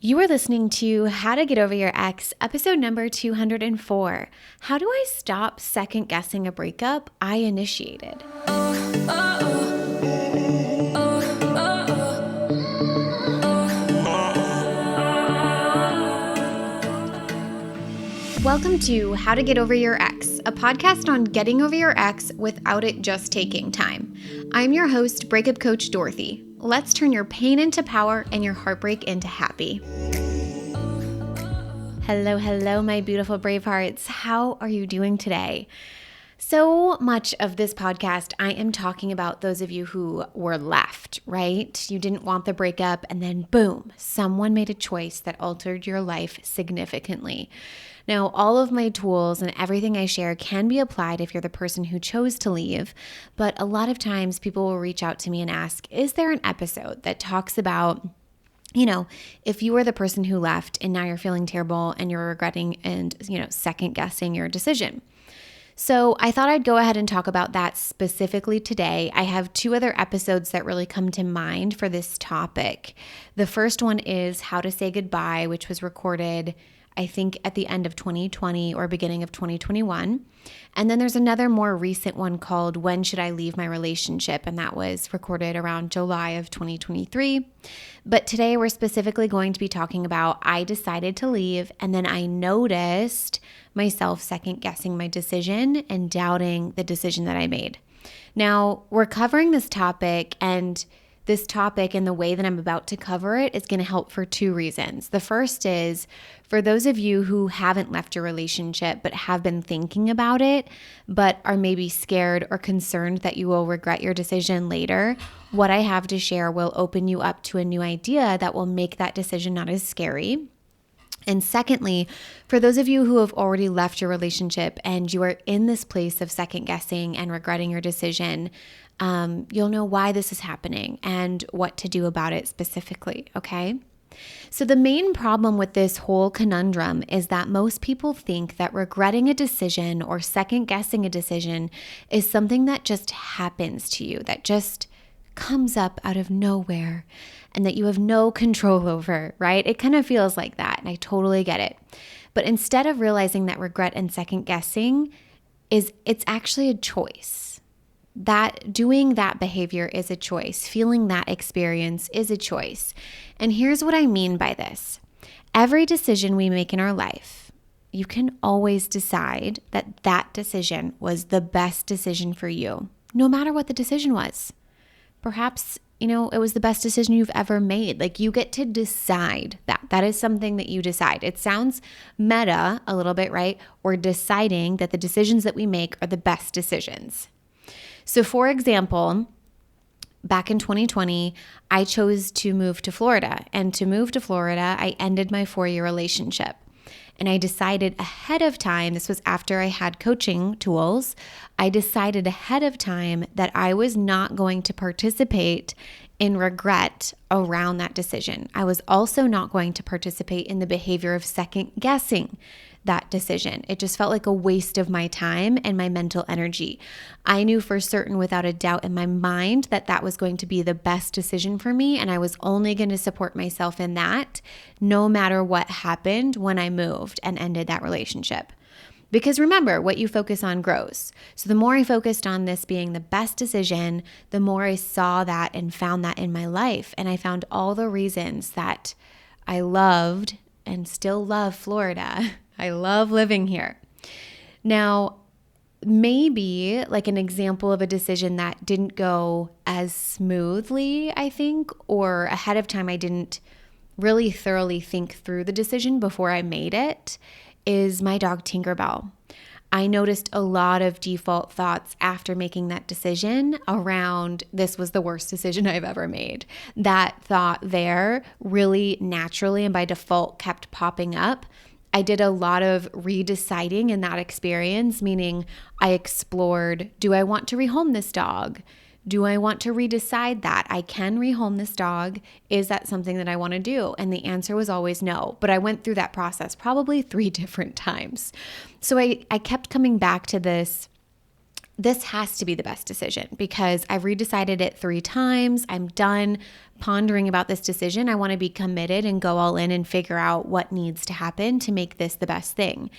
You are listening to How to Get Over Your Ex, episode number 204. How do I stop second guessing a breakup I initiated? Welcome to How to Get Over Your Ex, a podcast on getting over your ex without it just taking time. I'm your host, Breakup Coach Dorothy. Let's turn your pain into power and your heartbreak into happy. Hello, my beautiful brave hearts. How are you doing today? So much of this podcast, I am talking about those of you who were left, right? You didn't want the breakup, and then boom, someone made a choice that altered your life significantly. Now, all of my tools and everything I share can be applied if you're the person who chose to leave, but a lot of times people will reach out to me and ask, is there an episode that talks about, if you were the person who left and now you're feeling terrible and you're regretting and, second guessing your decision? So I thought I'd go ahead and talk about that specifically today. I have two other episodes that really come to mind for this topic. The first one is How to Say Goodbye, which was recorded I think at the end of 2020 or beginning of 2021. And then there's another more recent one called When Should I Leave My Relationship? And that was recorded around July of 2023. But today we're specifically going to be talking about I decided to leave and then I noticed myself second guessing my decision and doubting the decision that I made. Now, we're covering this topic and the way that I'm about to cover it is going to help for two reasons. The first is for those of you who haven't left your relationship but have been thinking about it, but are maybe scared or concerned that you will regret your decision later, what I have to share will open you up to a new idea that will make that decision not as scary. And secondly, for those of you who have already left your relationship and you are in this place of second guessing and regretting your decision, you'll know why this is happening and what to do about it specifically, okay? So the main problem with this whole conundrum is that most people think that regretting a decision or second guessing a decision is something that just happens to you, that just comes up out of nowhere and that you have no control over, right? It kind of feels like that, and I totally get it. But instead of realizing that regret and second guessing it's actually a choice. That doing that behavior is a choice. Feeling that experience is a choice. And here's what I mean by this. Every decision we make in our life, you can always decide that that decision was the best decision for you, no matter what the decision was. Perhaps, it was the best decision you've ever made. Like, you get to decide that. That is something that you decide. It sounds meta a little bit, right? We're deciding that the decisions that we make are the best decisions. So for example, back in 2020, I chose to move to Florida. And to move to Florida, I ended my 4-year relationship. And I decided ahead of time, this was after I had coaching tools, I decided ahead of time that I was not going to participate in regret around that decision. I was also not going to participate in the behavior of second guessing that decision. It just felt like a waste of my time and my mental energy. I knew for certain without a doubt in my mind that that was going to be the best decision for me, and I was only going to support myself in that no matter what happened when I moved and ended that relationship. Because remember, what you focus on grows. So the more I focused on this being the best decision, the more I saw that and found that in my life. And I found all the reasons that I loved and still love Florida. I love living here. Now, maybe like an example of a decision that didn't go as smoothly, I think, or ahead of time I didn't really thoroughly think through the decision before I made it, is my dog Tinkerbell. I noticed a lot of default thoughts after making that decision around this was the worst decision I've ever made. That thought there really naturally and by default kept popping up. I did a lot of redeciding in that experience, meaning I explored, do I want to rehome this dog? Do I want to redecide that? I can rehome this dog. Is that something that I want to do? And the answer was always no. But I went through that process probably 3 different times. So I kept coming back to this this has to be the best decision because I've redecided it 3 times. I'm done pondering about this decision. I want to be committed and go all in and figure out what needs to happen to make this the best thing.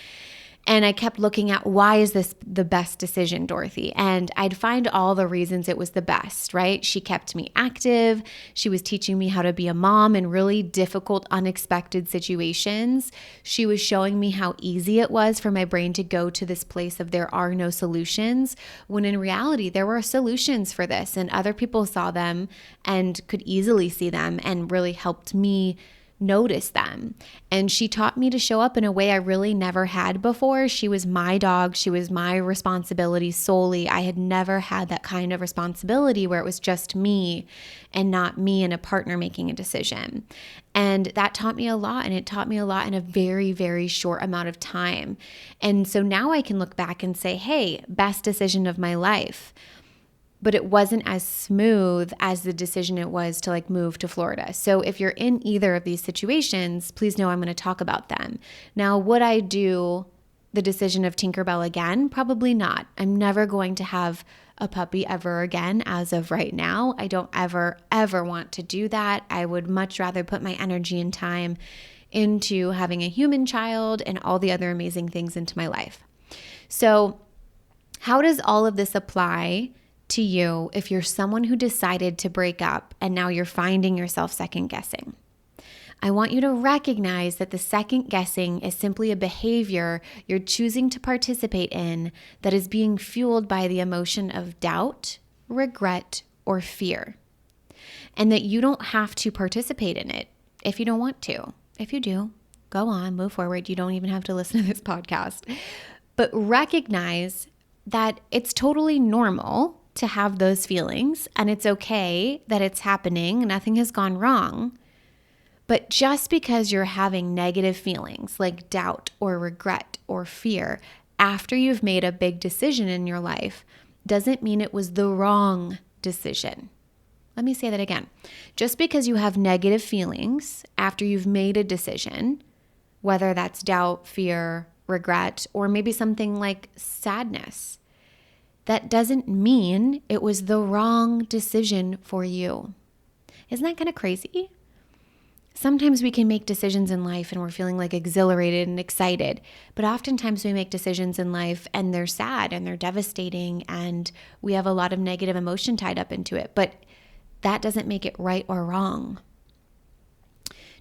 And I kept looking at, why is this the best decision, Dorothy? And I'd find all the reasons it was the best, right? She kept me active. She was teaching me how to be a mom in really difficult, unexpected situations. She was showing me how easy it was for my brain to go to this place of there are no solutions, when in reality, there were solutions for this, and other people saw them and could easily see them and really helped me notice them. And she taught me to show up in a way I really never had before. She was my dog. She was my responsibility solely. I had never had that kind of responsibility where it was just me and not me and a partner making a decision. And that taught me a lot, and it taught me a lot in a very, very short amount of time. And so now I can look back and say, hey, best decision of my life. But it wasn't as smooth as the decision it was to move to Florida. So if you're in either of these situations, please know I'm going to talk about them. Now, would I do the decision of Tinkerbell again? Probably not. I'm never going to have a puppy ever again as of right now. I don't ever want to do that. I would much rather put my energy and time into having a human child and all the other amazing things into my life. So how does all of this apply to you if you're someone who decided to break up and now you're finding yourself second guessing? I want you to recognize that the second guessing is simply a behavior you're choosing to participate in that is being fueled by the emotion of doubt, regret, or fear. And that you don't have to participate in it if you don't want to. If you do, go on, move forward. You don't even have to listen to this podcast. But recognize that it's totally normal to have those feelings, and it's okay that it's happening. Nothing has gone wrong. But just because you're having negative feelings like doubt or regret or fear after you've made a big decision in your life doesn't mean it was the wrong decision. Let me say that again. Just because you have negative feelings after you've made a decision, whether that's doubt, fear, regret, or maybe something like sadness, that doesn't mean it was the wrong decision for you. Isn't that kind of crazy? Sometimes we can make decisions in life and we're feeling exhilarated and excited, but oftentimes we make decisions in life and they're sad and they're devastating and we have a lot of negative emotion tied up into it, but that doesn't make it right or wrong.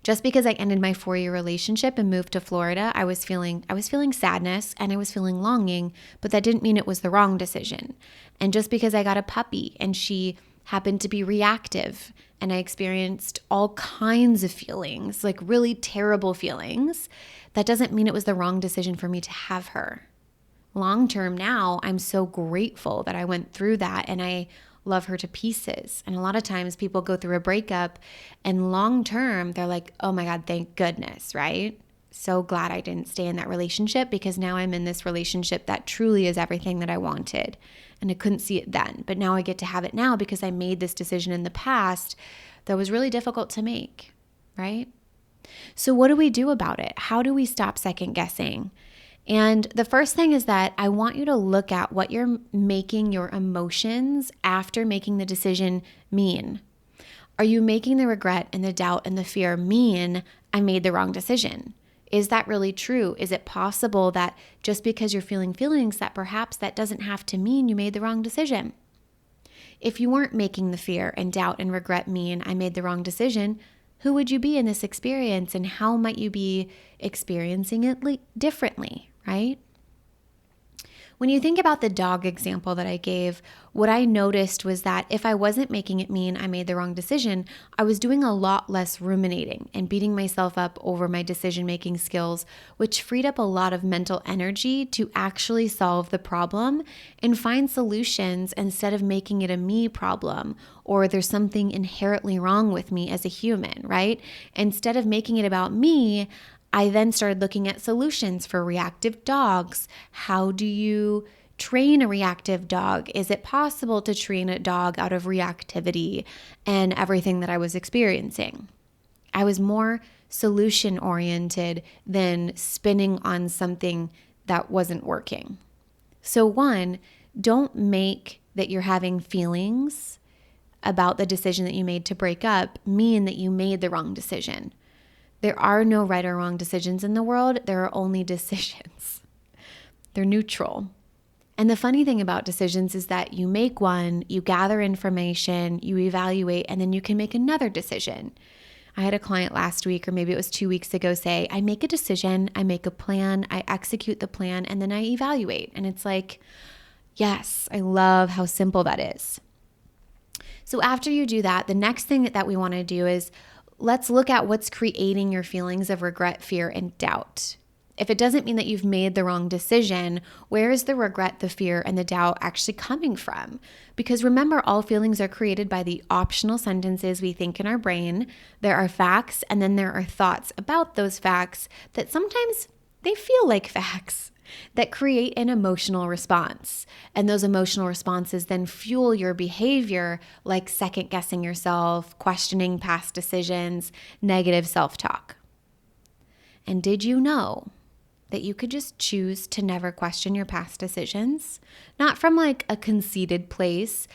Just because I ended my 4-year relationship and moved to Florida, I was feeling sadness and I was feeling longing, but that didn't mean it was the wrong decision. And just because I got a puppy and she happened to be reactive and I experienced all kinds of feelings, really terrible feelings, that doesn't mean it was the wrong decision for me to have her. Long term now, I'm so grateful that I went through that and I love her to pieces. And a lot of times people go through a breakup and long term, they're like, oh my God, thank goodness, right? So glad I didn't stay in that relationship because now I'm in this relationship that truly is everything that I wanted. And I couldn't see it then, but now I get to have it now because I made this decision in the past that was really difficult to make, right? So what do we do about it? How do we stop second guessing? And the first thing is that I want you to look at what you're making your emotions after making the decision mean. Are you making the regret and the doubt and the fear mean I made the wrong decision? Is that really true? Is it possible that just because you're feeling feelings that perhaps that doesn't have to mean you made the wrong decision? If you weren't making the fear and doubt and regret mean I made the wrong decision, who would you be in this experience and how might you be experiencing it differently, right? When you think about the dog example that I gave, what I noticed was that if I wasn't making it mean I made the wrong decision, I was doing a lot less ruminating and beating myself up over my decision-making skills, which freed up a lot of mental energy to actually solve the problem and find solutions instead of making it a me problem or there's something inherently wrong with me as a human, right? Instead of making it about me, I then started looking at solutions for reactive dogs. How do you train a reactive dog? Is it possible to train a dog out of reactivity and everything that I was experiencing? I was more solution-oriented than spinning on something that wasn't working. So one, don't make that you're having feelings about the decision that you made to break up mean that you made the wrong decision. There are no right or wrong decisions in the world. There are only decisions. They're neutral. And the funny thing about decisions is that you make one, you gather information, you evaluate, and then you can make another decision. I had a client last week, or maybe it was 2 weeks ago, say, I make a decision, I make a plan, I execute the plan, and then I evaluate. And it's like, yes, I love how simple that is. So after you do that, the next thing that we want to do is let's look at what's creating your feelings of regret, fear, and doubt. If it doesn't mean that you've made the wrong decision, where is the regret, the fear, and the doubt actually coming from? Because remember, all feelings are created by the optional sentences we think in our brain. There are facts, and then there are thoughts about those facts that sometimes they feel like facts that create an emotional response. And those emotional responses then fuel your behavior, like second guessing yourself, questioning past decisions, negative self-talk. And did you know that you could just choose to never question your past decisions? Not from like a conceited place,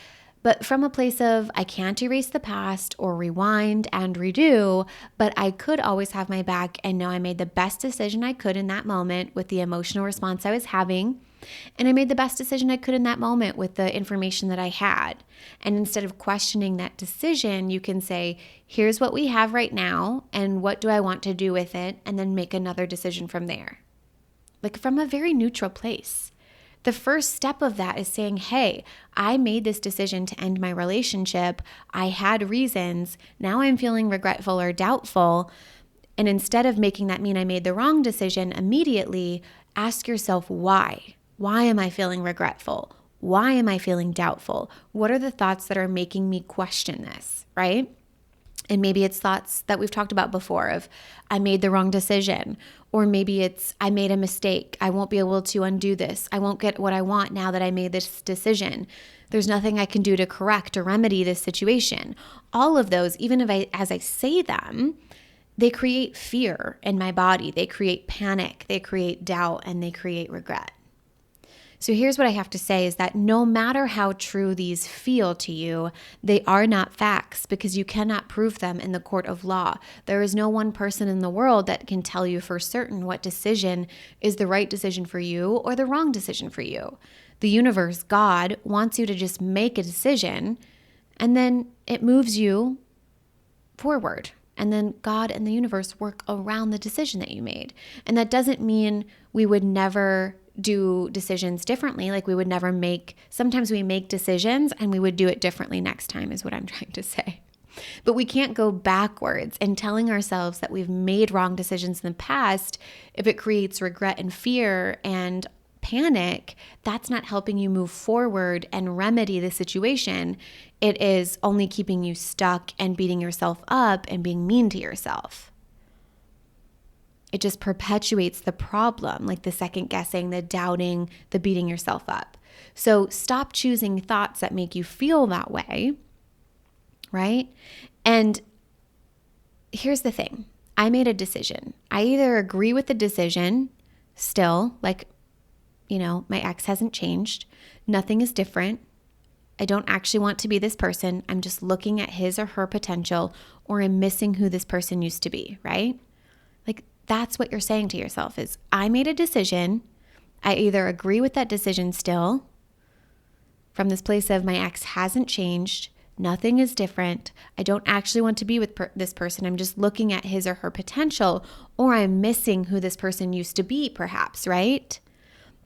but from a place of, I can't erase the past or rewind and redo, but I could always have my back and know I made the best decision I could in that moment with the emotional response I was having. And I made the best decision I could in that moment with the information that I had. And instead of questioning that decision, you can say, here's what we have right now, and what do I want to do with it? And then make another decision from there. Like from a very neutral place. The first step of that is saying, hey, I made this decision to end my relationship. I had reasons. Now I'm feeling regretful or doubtful. And instead of making that mean I made the wrong decision immediately, ask yourself why. Why am I feeling regretful? Why am I feeling doubtful? What are the thoughts that are making me question this, right? And maybe it's thoughts that we've talked about before of, I made the wrong decision. Or maybe it's, I made a mistake. I won't be able to undo this. I won't get what I want now that I made this decision. There's nothing I can do to correct or remedy this situation. All of those, even if as I say them, they create fear in my body. They create panic. They create doubt, and they create regret. So here's what I have to say is that no matter how true these feel to you, they are not facts because you cannot prove them in the court of law. There is no one person in the world that can tell you for certain what decision is the right decision for you or the wrong decision for you. The universe, God, wants you to just make a decision, and then it moves you forward. And then God and the universe work around the decision that you made. And that doesn't mean we would never do decisions differently. Like we would never sometimes we make decisions and we would do it differently next time is what I'm trying to say. But we can't go backwards and telling ourselves that we've made wrong decisions in the past. If it creates regret and fear and panic, that's not helping you move forward and remedy the situation. It is only keeping you stuck and beating yourself up and being mean to yourself. It just perpetuates the problem, like the second guessing, the doubting, the beating yourself up. So stop choosing thoughts that make you feel that way, right? And here's the thing. I made a decision. I either agree with the decision still, like, my ex hasn't changed. Nothing is different. I don't actually want to be this person. I'm just looking at his or her potential, or I'm missing who this person used to be, right? Like that's what you're saying to yourself is, I made a decision. I either agree with that decision still from this place of my ex hasn't changed. Nothing is different. I don't actually want to be with this person. I'm just looking at his or her potential, or I'm missing who this person used to be perhaps, right?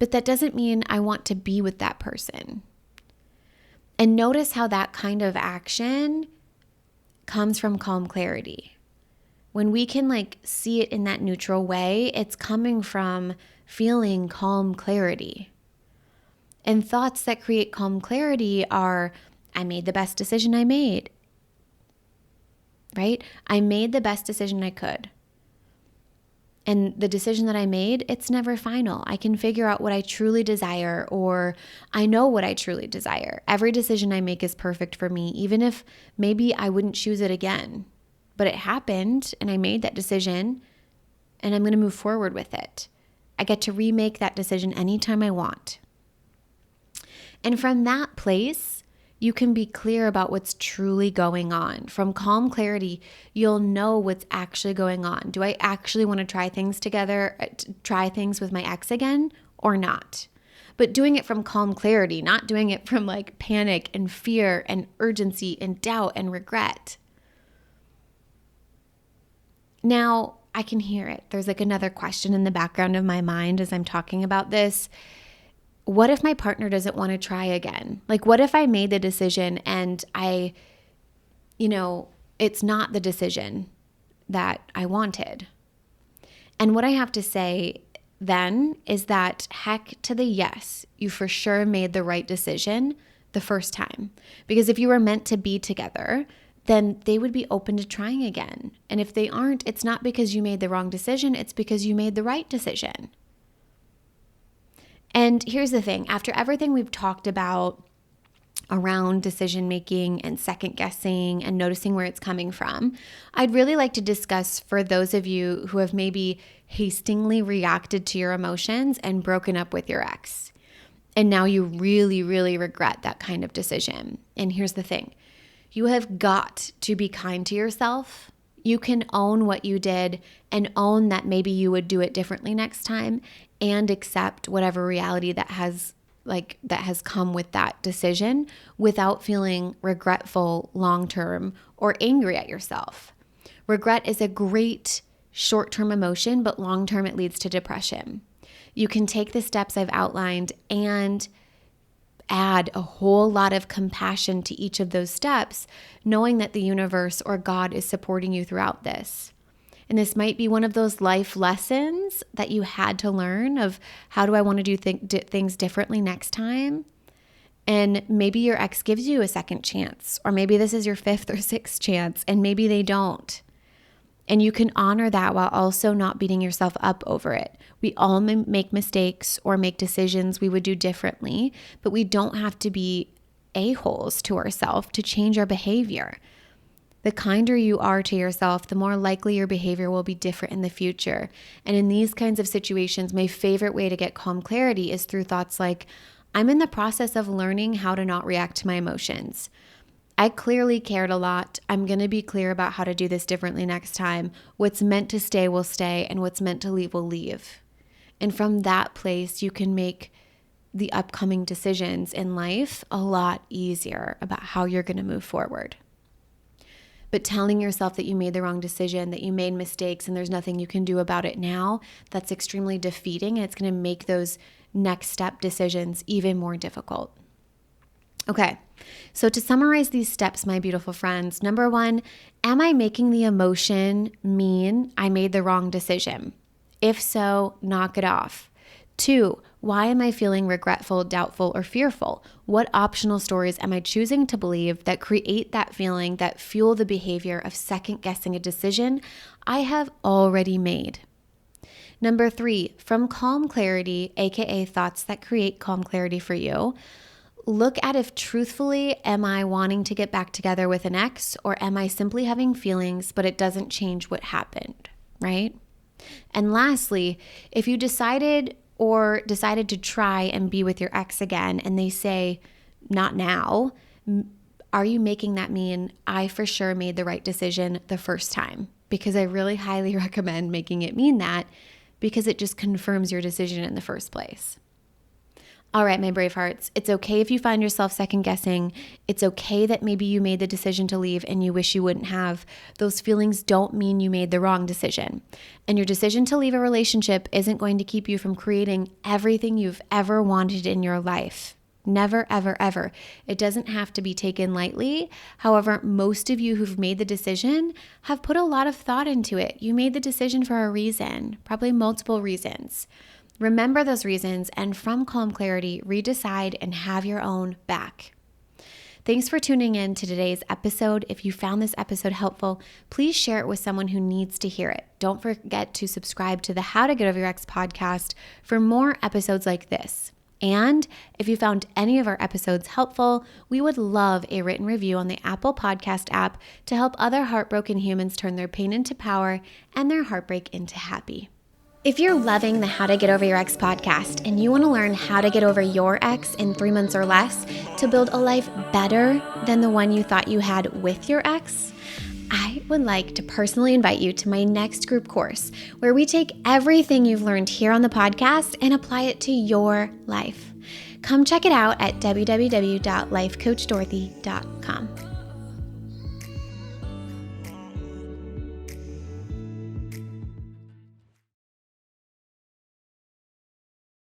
But that doesn't mean I want to be with that person. And notice how that kind of action comes from calm clarity. When we can see it in that neutral way, it's coming from feeling calm clarity. And thoughts that create calm clarity are, I made the best decision I made, right? I made the best decision I could. And the decision that I made, it's never final. I can figure out what I truly desire, or I know what I truly desire. Every decision I make is perfect for me, even if maybe I wouldn't choose it again. But it happened, and I made that decision, and I'm going to move forward with it. I get to remake that decision anytime I want. And from that place, you can be clear about what's truly going on. From calm clarity, you'll know what's actually going on. Do I actually want to try things together, try things with my ex again or not? But doing it from calm clarity, not doing it from like panic and fear and urgency and doubt and regret. Now, I can hear it. There's like another question in the background of my mind as I'm talking about this. What if my partner doesn't want to try again? Like, what if I made the decision and it's not the decision that I wanted? And what I have to say then is that heck to the yes, you for sure made the right decision the first time. Because if you were meant to be together, then they would be open to trying again. And if they aren't, it's not because you made the wrong decision, it's because you made the right decision. And here's the thing, after everything we've talked about around decision making and second guessing and noticing where it's coming from, I'd really like to discuss for those of you who have maybe hastily reacted to your emotions and broken up with your ex. And now you really, really regret that kind of decision. And here's the thing, you have got to be kind to yourself. You can own what you did and own that maybe you would do it differently next time and accept whatever reality that has come with that decision without feeling regretful long-term or angry at yourself. Regret is a great short-term emotion, but long-term it leads to depression. You can take the steps I've outlined and add a whole lot of compassion to each of those steps, knowing that the universe or God is supporting you throughout this. And this might be one of those life lessons that you had to learn of how do I want to do things differently next time? And maybe your ex gives you a second chance, or maybe this is your fifth or sixth chance, and maybe they don't. And you can honor that while also not beating yourself up over it. We all make mistakes or make decisions we would do differently, but we don't have to be a-holes to ourselves to change our behavior. The kinder you are to yourself, the more likely your behavior will be different in the future. And in these kinds of situations, my favorite way to get calm clarity is through thoughts like, I'm in the process of learning how to not react to my emotions. I clearly cared a lot. I'm going to be clear about how to do this differently next time. What's meant to stay will stay, and what's meant to leave will leave. And from that place, you can make the upcoming decisions in life a lot easier about how you're going to move forward. But telling yourself that you made the wrong decision, that you made mistakes, and there's nothing you can do about it now, that's extremely defeating, and it's going to make those next step decisions even more difficult. Okay, so to summarize these steps, my beautiful friends, number 1, am I making the emotion mean I made the wrong decision? If so, knock it off. 2, why am I feeling regretful, doubtful, or fearful? What optional stories am I choosing to believe that create that feeling, that fuel the behavior of second guessing a decision I have already made? Number 3, from calm clarity, aka thoughts that create calm clarity for you, look at if truthfully, am I wanting to get back together with an ex, or am I simply having feelings, but it doesn't change what happened, right? And lastly, if you decided to try and be with your ex again and they say, not now, are you making that mean I for sure made the right decision the first time? Because I really highly recommend making it mean that, because it just confirms your decision in the first place. All right, my brave hearts, it's okay if you find yourself second guessing. It's okay that maybe you made the decision to leave and you wish you wouldn't have. Those feelings don't mean you made the wrong decision. And your decision to leave a relationship isn't going to keep you from creating everything you've ever wanted in your life. Never, ever, ever. It doesn't have to be taken lightly. However, most of you who've made the decision have put a lot of thought into it. You made the decision for a reason, probably multiple reasons. Remember those reasons, and from calm clarity, redecide and have your own back. Thanks for tuning in to today's episode. If you found this episode helpful, please share it with someone who needs to hear it. Don't forget to subscribe to the How to Get Over Your Ex podcast for more episodes like this. And if you found any of our episodes helpful, we would love a written review on the Apple Podcast app to help other heartbroken humans turn their pain into power and their heartbreak into happy. If you're loving the How to Get Over Your Ex podcast and you want to learn how to get over your ex in 3 months or less to build a life better than the one you thought you had with your ex, I would like to personally invite you to my next group course where we take everything you've learned here on the podcast and apply it to your life. Come check it out at www.lifecoachdorothy.com.